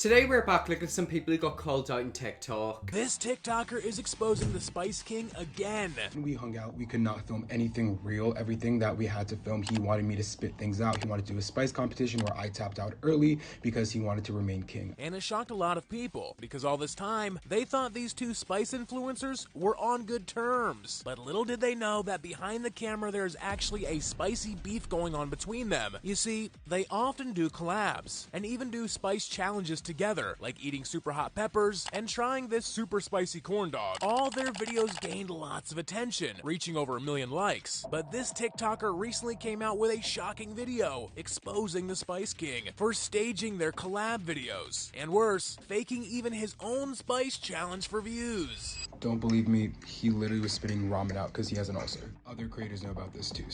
Today we're back looking at some people who got called out in TikTok. This TikToker is exposing the Spice King again. When we hung out, we could not film anything real. Everything that we had to film, he wanted me to spit things out. He wanted to do a spice competition where I tapped out early because he wanted to remain king. And it shocked a lot of people, because all this time, they thought these two spice influencers were on good terms. But little did they know that behind the camera there's actually a spicy beef going on between them. You see, they often do collabs, and even do spice challenges together, like eating super hot peppers and trying this super spicy corn dog. All their videos gained lots of attention, reaching over 1 million likes. But this TikToker recently came out with a shocking video exposing the Spice King for staging their collab videos, and worse, faking even his own spice challenge for views. Don't believe me, he literally was spitting ramen out because he has an ulcer. Other creators know about this too.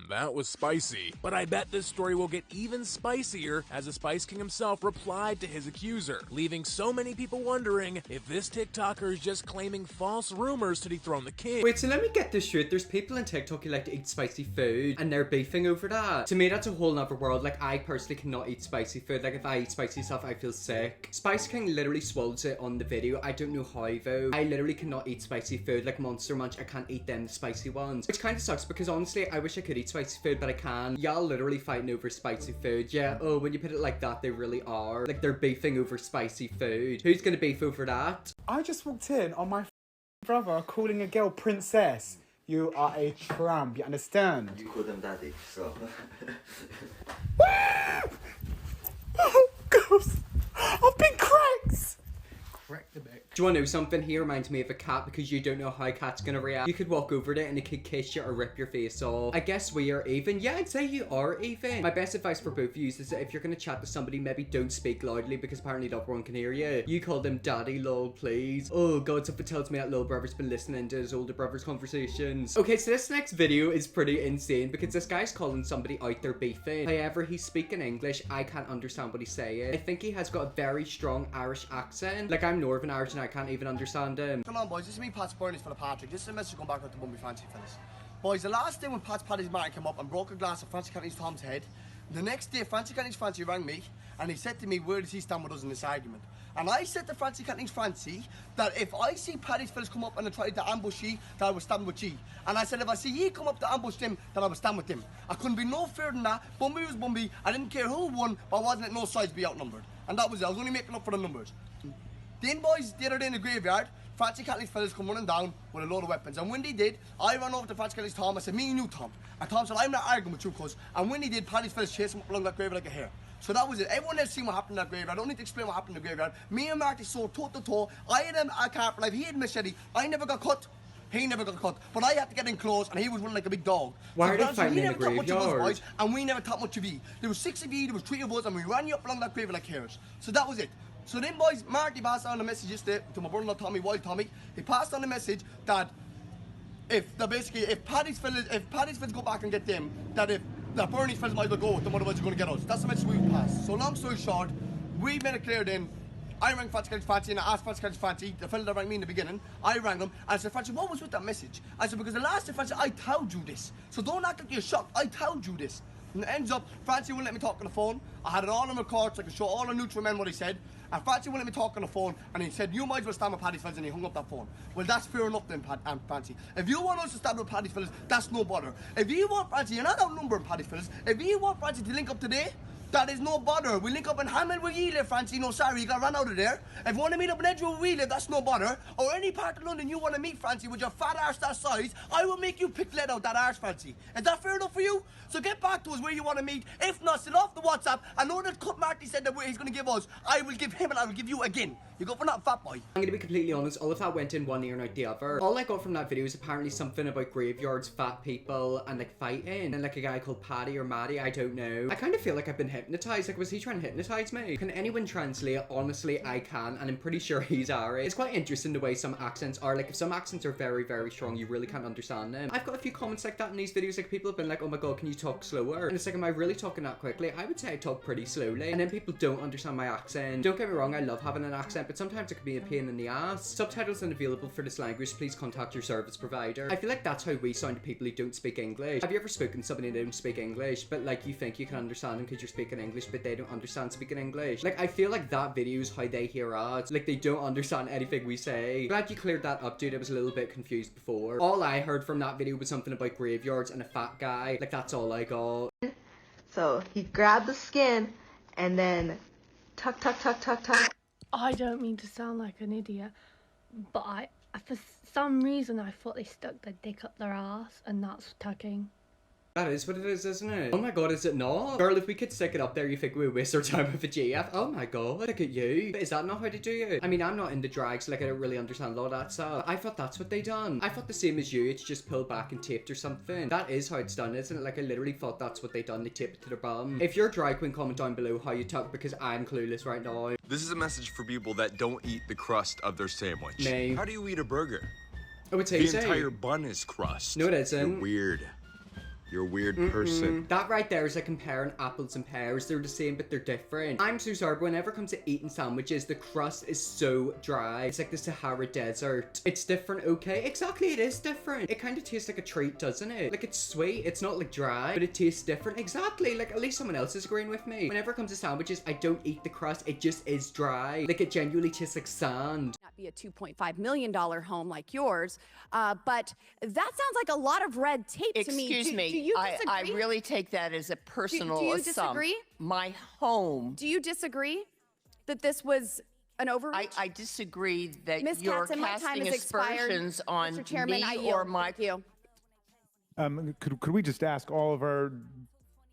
That was spicy. But I bet this story will get even spicier as the Spice King himself replied to his accuser, leaving so many people wondering if this TikToker is just claiming false rumors to dethrone the king. Wait, so let me get this straight. There's people on TikTok who like to eat spicy food and they're beefing over that. To me, that's a whole nother world. Like, I personally cannot eat spicy food. Like, if I eat spicy stuff, I feel sick. Spice King literally swallows it on the video. I don't know how though. I literally cannot eat spicy food. Like Monster Munch, I can't eat them, the spicy ones. Which kind of sucks because honestly, I wish I could eat spicy food, but I can. Y'all literally fighting over spicy food. Yeah, oh, when you put it like that, they really are. Like, they're beefing over spicy food. Who's gonna beef over that? I just walked in on my brother calling a girl princess. You are a tramp, you understand? You call them daddy, so. Oh, God. I've been cracked! Correct the back. Do you want to know something? He reminds me of a cat because you don't know how a cat's gonna react. You could walk over to it and it could kiss you or rip your face off. I guess we are even. Yeah, I'd say you are even. My best advice for both of you is that if you're gonna chat to somebody, maybe don't speak loudly because apparently not everyone can hear you. You call them daddy, lol, please. Oh God, something tells me that little brother's been listening to his older brother's conversations. Okay, so this next video is pretty insane because this guy's calling somebody out there beefing. However, he's speaking English. I can't understand what he's saying. I think he has got a very strong Irish accent. Like, I'm Northern Irish and I can't even understand him. Come on, boys, this is me, Pat's Burnies for the Patrick. This is a message going back out to Bumby Fancy fellas. Boys, the last day when Pat's Paddy's Martin came up and broke a glass of Francie Canty's Tom's head, the next day Francie Canty's Fancy rang me and he said to me, where does he stand with us in this argument? And I said to Francie Canty's Fancy that if I see Paddy's fellas come up and try to ambush ye, that I will stand with ye. And I said if I see ye come up to ambush them, then I will stand with them. I couldn't be no fairer than that. Bumby was Bumby. I didn't care who won, but I wasn't at no sides be outnumbered. And that was it. I was only making up for the numbers. Then, boys, the other day in the graveyard, Francie Cantley's fellas come running down with a load of weapons. And when they did, I ran over to Francie Cantley's Tom. I said, me and you, Tom. And Tom said, I'm not arguing with you, cuz. And when they did, Paddy's fellas chased him up along that graveyard like a hare. So that was it. Everyone else seen what happened in that graveyard. I don't need to explain what happened in the graveyard. Me and Marty saw toe to toe. I had him a car for life. He had machete. I never got cut. He never got cut. But I had to get in close, and he was running like a big dog. Why are they so fighting in the graveyard? Boys, and we never topped much of you. There was 6 of you, there was 3 of us, and we ran you up along that graveyard like hares. So that was it. So then, boys, Marty passed on the message yesterday to my brother-in-law Tommy, Wild Tommy. He passed on the message that if Paddy's fellas go back and get them, that if the Bernie's fellas might as well go with them, otherwise you're going to get us. That's the message we passed. So long story short, we made it clear then. I rang Francie Canty's Fancy and I asked Francie Canty's Fancy, the fella that rang me in the beginning, I rang him and I said, Francie, what was with that message? I said, because the last time, Francie, I told you this. So don't act like you're shocked. I told you this. And it ends up, Francie wouldn't let me talk on the phone. I had it all on record so I could show all the neutral men what he said. And Francie wouldn't let me talk on the phone and he said, you might as well stand with Paddy's fellas, and he hung up that phone. Well, that's fair enough then, Francie. If you want us to stand with Paddy's fellas, that's no bother. If you want Francie, you're not outnumbering Paddy's fellas. If you want Francie to link up today, that is no bother. We link up in Hamel where you live, Francie. No, sorry, you got run out of there. If you want to meet up in Edgewood where we live, that's no bother. Or any part of London you want to meet, Francie, with your fat arse that size, I will make you pick lead out that arse, Francie. Is that fair enough for you? So get back to us where you want to meet. If not, sit off the WhatsApp. I know that Cut Marty said that he's going to give us. I will give him and I will give you again. You go for that, fat boy. I'm gonna be completely honest, all of that went in one ear and out the other. All I got from that video is apparently something about graveyards, fat people, and like fighting. And like a guy called Paddy or Maddie, I don't know. I kind of feel like I've been hypnotized. Like, was he trying to hypnotize me? Can anyone translate? Honestly, I can, and I'm pretty sure he's Irish. It's quite interesting the way some accents are. Like, if some accents are very, very strong, you really can't understand them. I've got a few comments like that in these videos. Like, people have been like, oh my God, can you talk slower? And it's like, am I really talking that quickly? I would say I talk pretty slowly. And then people don't understand my accent. Don't get me wrong, I love having an accent, but sometimes it can be a pain in the ass. Subtitles unavailable for this language. Please contact your service provider. I feel like that's how we sound to people who don't speak English. Have you ever spoken to somebody who don't speak English, but like you think you can understand them because you're speaking speaking English, but they don't understand speaking English. Like, I feel like that video is how they hear us. Like, they don't understand anything we say. Glad you cleared that up, dude. I was a little bit confused before. All I heard from that video was something about graveyards and a fat guy. Like, that's all I got. So he grabbed the skin and then tuck, tuck, tuck, tuck, tuck. I don't mean to sound like an idiot, but for some reason I thought they stuck their dick up their ass, and that's tucking. That is what it is, isn't it? Oh my god, is it not? Girl, if we could stick it up there, you think we waste our time with a GF? Oh my god, look at you. Is that not how to do it? I mean, I'm not into drag, so like, I don't really understand a lot of that stuff. I thought that's what they done. I thought the same as you, it's just pulled back and taped or something. That is how it's done, isn't it? Like, I literally thought that's what they done. They taped it to their bum. If you're a drag queen, comment down below how you tuck, because I'm clueless right now. This is a message for people that don't eat the crust of their sandwich. Me. How do you eat a burger? I would say the entire bun is crust. No, it isn't. You're weird. You're a weird person. That right there is like comparing apples and pears. They're the same, but they're different. I'm so sorry, but whenever it comes to eating sandwiches, the crust is so dry. It's like the Sahara Desert. It's different, okay? Exactly, it is different. It kind of tastes like a treat, doesn't it? Like, it's sweet. It's not like dry, but it tastes different. Exactly. Like, at least someone else is agreeing with me. Whenever it comes to sandwiches, I don't eat the crust. It just is dry. Like, it genuinely tastes like sand. Not be a $2.5 million home like yours, but that sounds like a lot of red tape to me. Excuse me. Do you disagree? I really take that as a personal do you assumption. disagree? My home. Do you disagree that this was an overreach? I disagree that Ms. you're Katzen, my time casting has expired. aspersions on Mr. Chairman, I me yield. or my... Thank you. Could we just ask all of our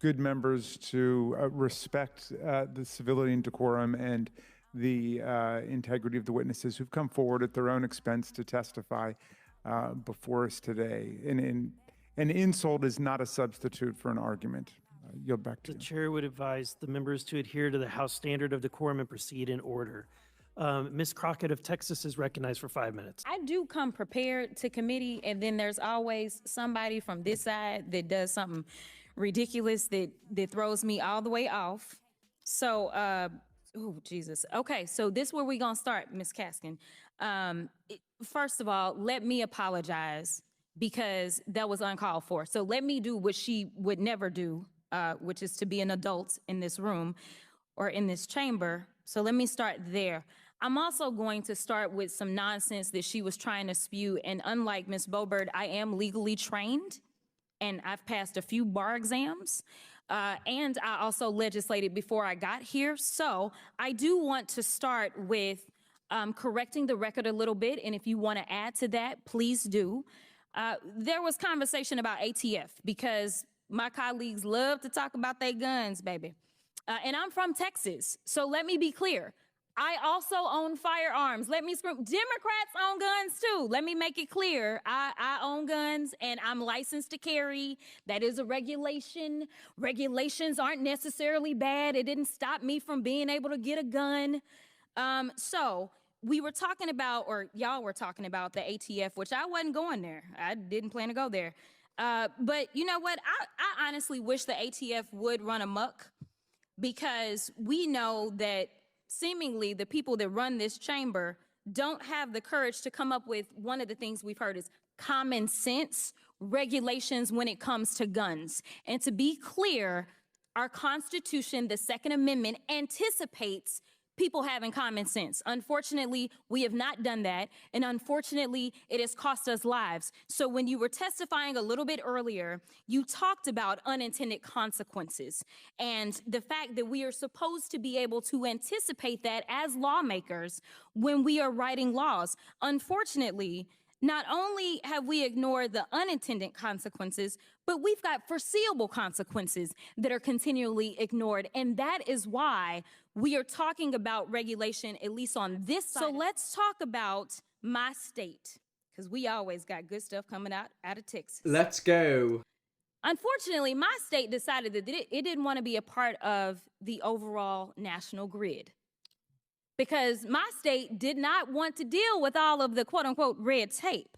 good members to respect the civility and decorum and the integrity of the witnesses who've come forward at their own expense to testify before us today? An insult is not a substitute for an argument. Yield back to you. The chair would advise the members to adhere to the House standard of decorum and proceed in order. Ms. Crockett of Texas is recognized for 5 minutes. I do come prepared to committee, and then there's always somebody from this side that does something ridiculous that throws me all the way off. So, oh, Jesus. Okay, so this is where we're going to start, Ms. Kaskin. First of all, let me apologize because that was uncalled for. So let me do what she would never do, which is to be an adult in this room or in this chamber. So let me start there. I'm also going to start with some nonsense that she was trying to spew. And unlike Ms. Boebert, I am legally trained and I've passed a few bar exams. And I also legislated before I got here. So I do want to start with correcting the record a little bit. And if you want to add to that, please do. There was conversation about ATF because my colleagues love to talk about their guns, baby. And I'm from Texas, so let me be clear. I also own firearms. Let me scream. Democrats own guns too. Let me make it clear. I own guns and I'm licensed to carry. That is a regulation. Regulations aren't necessarily bad. It didn't stop me from being able to get a gun. So we were talking about, or y'all were talking about the ATF, which I wasn't going there. I didn't plan to go there. But you know what? I honestly wish the ATF would run amok because we know that seemingly the people that run this chamber don't have the courage to come up with one of the things we've heard is common sense regulations when it comes to guns. And to be clear, our Constitution, the Second Amendment, anticipates people having common sense. Unfortunately, we have not done that, and unfortunately, it has cost us lives. So when you were testifying a little bit earlier, you talked about unintended consequences and the fact that we are supposed to be able to anticipate that as lawmakers when we are writing laws. Unfortunately, not only have we ignored the unintended consequences, but we've got foreseeable consequences that are continually ignored. And that is why we are talking about regulation, at least on this side. So let's talk about my state, because we always got good stuff coming out of Texas. Let's go. Unfortunately, my state decided that it didn't want to be a part of the overall national grid, because my state did not want to deal with all of the quote unquote red tape.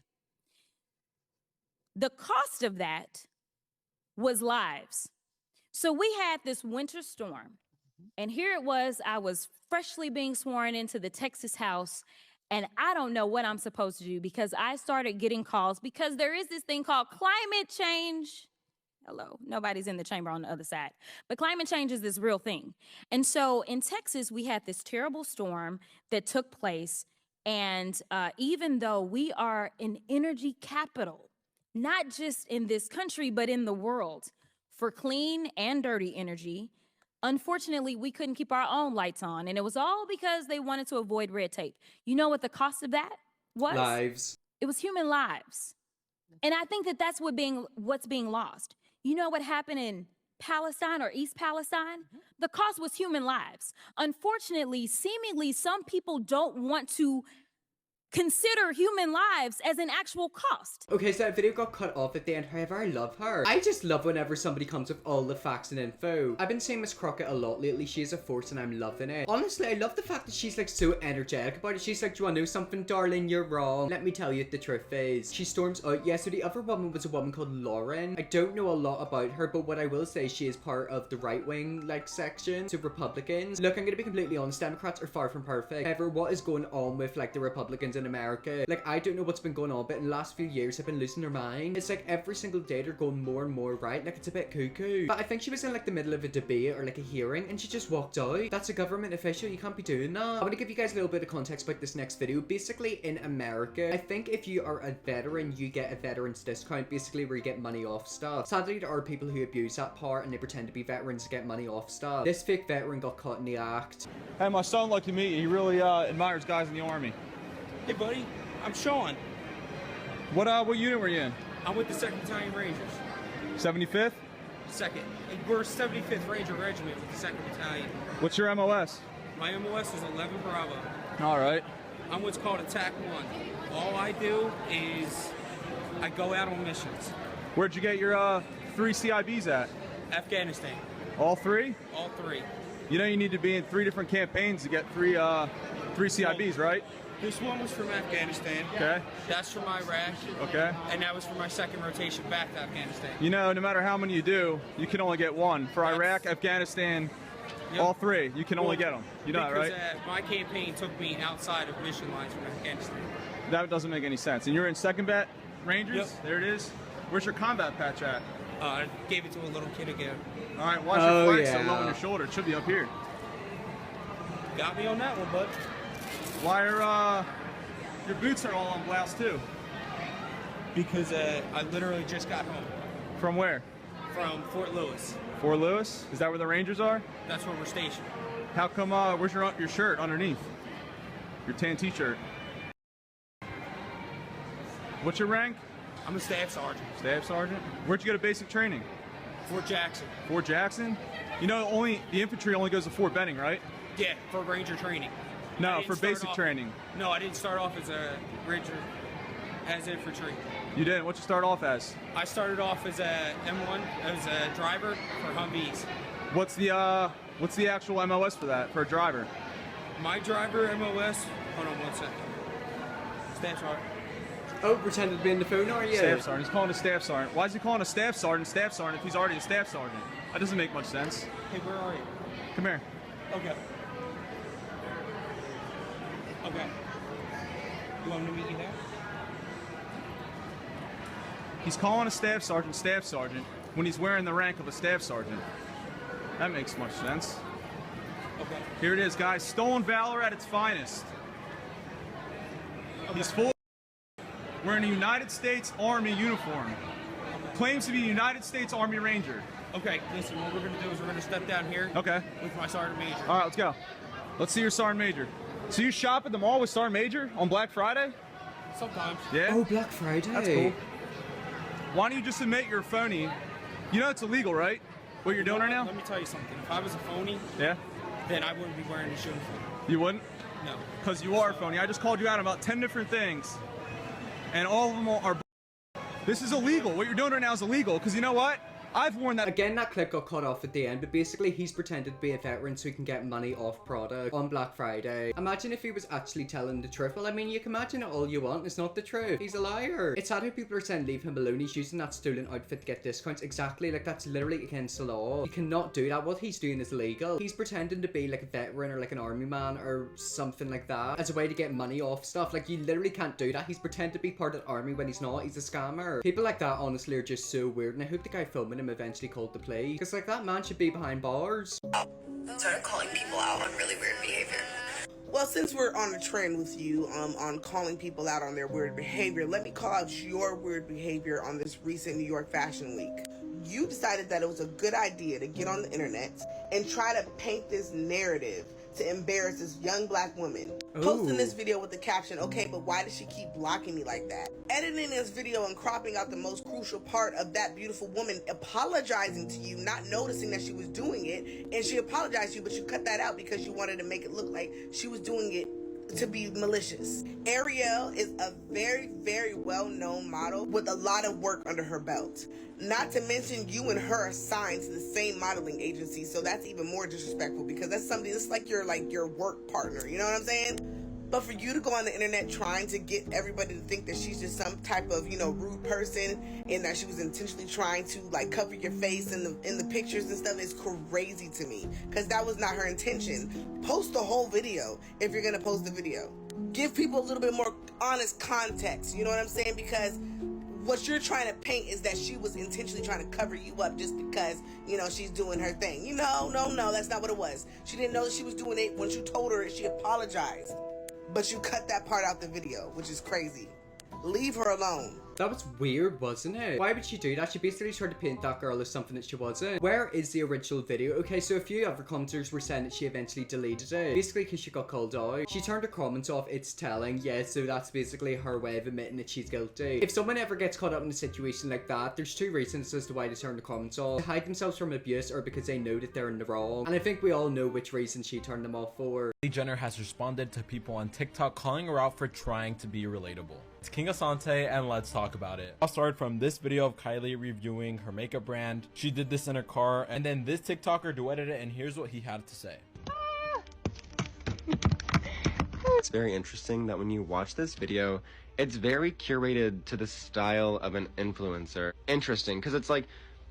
The cost of that was lives. So we had this winter storm, and here it was, I was freshly being sworn into the Texas House, and I don't know what I'm supposed to do because I started getting calls because there is this thing called climate change. Hello, nobody's in the chamber on the other side. But climate change is this real thing. And so in Texas, we had this terrible storm that took place. And even though we are an energy capital, not just in this country, but in the world, for clean and dirty energy, unfortunately, we couldn't keep our own lights on. And it was all because they wanted to avoid red tape. You know what the cost of that was? Lives. It was human lives. And I think that that's what's being lost. You know what happened in Palestine or East Palestine? The cost was human lives. Unfortunately, seemingly, some people don't want to consider human lives as an actual cost. Okay, so that video got cut off at the end. However, I love her. I just love whenever somebody comes with all the facts and info. I've been seeing Miss Crockett a lot lately. She is a force and I'm loving it. Honestly, I love the fact that she's like so energetic about it. She's like, do you want to know something, darling? You're wrong. Let me tell you what the truth is. She storms out. Yeah, so the other woman was a woman called Lauren. I don't know a lot about her, but what I will say, she is part of the right-wing like section, so Republicans. Look, I'm gonna be completely honest, Democrats are far from perfect. However, what is going on with like the Republicans in America? Like, I don't know what's been going on, but in the last few years, I've been losing their mind. It's like every single day they're going more and more right. Like, it's a bit cuckoo. But I think she was in like the middle of a debate or like a hearing and she just walked out. That's a government official. You can't be doing that. I'm gonna give you guys a little bit of context about this next video. Basically, in America, I think if you are a veteran, you get a veteran's discount, basically where you get money off stuff. Sadly, there are people who abuse that part and they pretend to be veterans to get money off stuff. This fake veteran got caught in the act. Hey, my son like to meet you. He really admires guys in the Army. Hey, buddy. I'm Sean. What unit were you in? I'm with the 2nd Battalion Rangers. 75th? 2nd. We're 75th Ranger Regiment with the 2nd Battalion. What's your MOS? My MOS is 11 Bravo. All right. I'm what's called Attack 1. All I do is I go out on missions. Where'd you get your 3 CIBs at? Afghanistan. All 3? All 3. You know you need to be in 3 different campaigns to get 3 CIBs, right? This one was from Afghanistan. Okay. That's from Iraq. Okay. And that was for my 2nd rotation back to Afghanistan. You know, no matter how many you do, you can only get 1. For Iraq, Afghanistan, Yep. all 3, you can only get them. You know that, right? Because my campaign took me outside of mission lines from Afghanistan. That doesn't make any sense. And you're in 2nd Bat Rangers? Yep. There it is. Where's your combat patch at? I gave it to a little kid again. All right, watch your flag so low on your shoulder. It should be up here. Got me on that one, bud. Why are your boots are all on blouse too? Because I literally just got home. From where? From Fort Lewis. Fort Lewis? Is that where the Rangers are? That's where we're stationed. How come, where's your shirt underneath? Your tan t-shirt. What's your rank? I'm a staff sergeant. Staff sergeant? Where'd you go to basic training? Fort Jackson. Fort Jackson? You know, the infantry only goes to Fort Benning, right? Yeah, for Ranger training. No, for basic training. No, I didn't start off as a Ranger, as infantry. You didn't? What'd you start off as? I started off as a M1, as a driver for Humvees. What's the actual MOS for that, for a driver? My driver MOS, hold on one second. Staff sergeant. Oh, pretended to be in the phone, are you? Staff sergeant. He's calling a staff sergeant. Why is he calling a staff sergeant if he's already a staff sergeant? That doesn't make much sense. Hey, where are you? Come here. Okay. Okay. You want me to meet you there? He's calling a staff sergeant when he's wearing the rank of a staff sergeant. That makes much sense. Okay. Here it is, guys. Stolen valor at its finest. Okay. He's full wearing a United States Army uniform. Claims to be a United States Army Ranger. Okay, listen, what we're going to do is we're going to step down here with my Sergeant Major. All right, let's go. Let's see your Sergeant Major. So you shop at the mall with Sergeant Major on Black Friday? Sometimes. Yeah? Oh, Black Friday. That's cool. Why don't you just admit you're a phony? You know it's illegal, right? What you're doing right now? Let me tell you something. If I was a phony, then I wouldn't be wearing this uniform. You wouldn't? No. Because you are a phony. I just called you out on about 10 different things, and all of them are. This is illegal. What you're doing right now is illegal, because you know what? I've worn that. Again, that clip got cut off at the end, but basically he's pretended to be a veteran so he can get money off product on Black Friday. Imagine if he was actually telling the truth. Well, I mean, you can imagine it all you want. It's not the truth. He's a liar. It's sad how people are saying leave him alone. He's using that stolen outfit to get discounts. Exactly. Like, that's literally against the law. You cannot do that. What he's doing is illegal. He's pretending to be like a veteran or like an army man or something like that as a way to get money off stuff. Like, you literally can't do that. He's pretending to be part of the army when he's not. He's a scammer. People like that honestly are just so weird, and I hope the guy filming him him eventually called the police. Because like that man should be behind bars. Started calling people out on really weird behavior. Well, since we're on a trend with you on calling people out on their weird behavior, let me call out your weird behavior on this recent New York Fashion Week. You decided that it was a good idea to get on the internet and try to paint this narrative to embarrass this young black woman. Ooh. Posting this video with the caption, okay, but why does she keep blocking me like that? Editing this video and cropping out the most crucial part of that beautiful woman apologizing to you, not noticing that she was doing it, and she apologized to you, but you cut that out because you wanted to make it look like she was doing it to be malicious. Ariel is a very, very well-known model with a lot of work under her belt. Not to mention you and her are signed to the same modeling agency, so that's even more disrespectful because that's somebody that's like your work partner, you know what I'm saying? But for you to go on the internet trying to get everybody to think that she's just some type of, rude person and that she was intentionally trying to like cover your face in the pictures and stuff is crazy to me because that was not her intention. Post the whole video if you're gonna post the video. Give people a little bit more honest context, you know what I'm saying? Because what you're trying to paint is that she was intentionally trying to cover you up just because, she's doing her thing. No, that's not what it was. She didn't know that she was doing it. Once you told her, she apologized. But you cut that part out the video, which is crazy. Leave her alone. That was weird, wasn't it? Why would she do that? She basically tried to paint that girl as something that she wasn't. Where is the original video? Okay, so a few other commenters were saying that she eventually deleted it. Basically because she got called out. She turned her comments off, it's telling. Yeah, so that's basically her way of admitting that she's guilty. If someone ever gets caught up in a situation like that, there's two reasons as to why they turn the comments off. To hide themselves from abuse or because they know that they're in the wrong. And I think we all know which reason she turned them off for. Kylie Jenner has responded to people on TikTok calling her out for trying to be relatable. It's King Asante and let's talk about it. I'll start from this video of Kylie reviewing her makeup brand. She did this in her car and then this TikToker duetted it and here's what he had to say. It's very interesting that when you watch this video, it's very curated to the style of an influencer. Interesting, because it's like,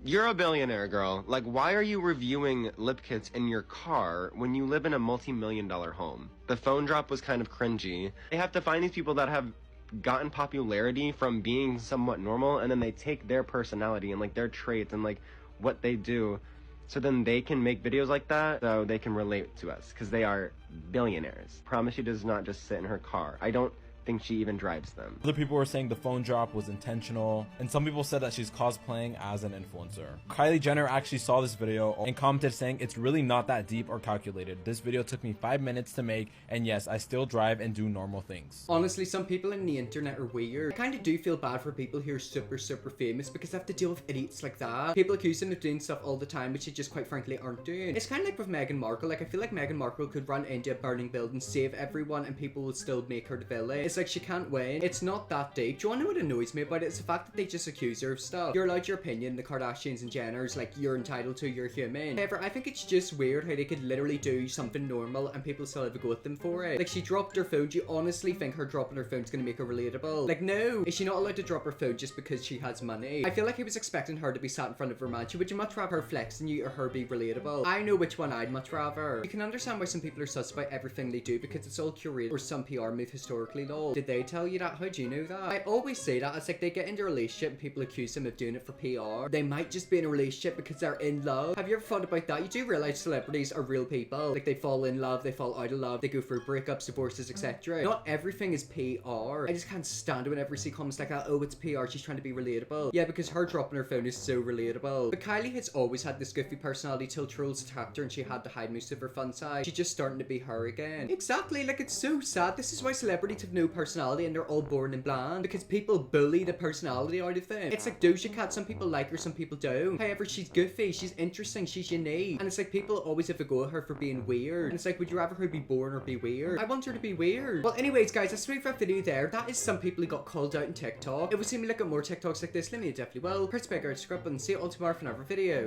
you're a billionaire, girl. Like, why are you reviewing lip kits in your car when you live in a multi-million-dollar home? The phone drop was kind of cringy. They have to find these people that have gotten popularity from being somewhat normal, and then they take their personality and like their traits and like what they do, so then they can make videos like that so they can relate to us because they are billionaires. Promise she does not just sit in her car. I don't think she even drives them. Other people were saying the phone drop was intentional, and some people said that she's cosplaying as an influencer. Kylie Jenner actually saw this video and commented saying it's really not that deep or calculated. This video took me 5 minutes to make, and yes, I still drive and do normal things. Honestly, some people in the internet are weird. I kind of do feel bad for people who are super famous because they have to deal with idiots like that. People accuse them of doing stuff all the time which they just quite frankly aren't doing. It's kind of like with Meghan Markle. Like, I feel like Meghan Markle could run into a burning building, save everyone, and people will still make her the villain. It's like she can't win. It's not that deep. Do you want to know what annoys me about it? It's the fact that they just accuse her of stuff. You're allowed your opinion, the Kardashians and Jenners, like, you're entitled to, you're human. However, I think it's just weird how they could literally do something normal and people still have a go at them for it. Like, she dropped her phone. Do you honestly think her dropping her phone is going to make her relatable? Like, no. Is she not allowed to drop her phone just because she has money? I feel like he was expecting her to be sat in front of her mansion. Would you much rather her flexing you or her be relatable? I know which one I'd much rather. You can understand why some people are sus about everything they do because it's all curated or some PR move historically. Lol. Did they tell you that? How do you know that? I always say that. It's like they get into a relationship and people accuse them of doing it for PR. They might just be in a relationship because they're in love. Have you ever thought about that? You do realize celebrities are real people. Like, they fall in love, they fall out of love, they go through breakups, divorces, etc. Not everything is PR. I just can't stand it whenever I see comments like that. Oh, it's PR, she's trying to be relatable. Yeah, because her dropping her phone is so relatable. But Kylie has always had this goofy personality till trolls attacked her and she had to hide most of her fun side. She's just starting to be her again. Exactly, like, it's so sad. This is why celebrities have no personality and they're all boring and bland, because people bully the personality out of them. It's like Doja Cat, some people like her, some people don't. However, she's goofy, she's interesting, she's unique, and it's like people always have a go at her for being weird. And it's like, would you rather her be boring or be weird? I want her to be weird. Well, anyways, guys, that's the that video there. That is some people who got called out in TikTok. If we see me look at more TikToks like this, let me know definitely well. Press the big red subscribe button. See you all tomorrow for another video.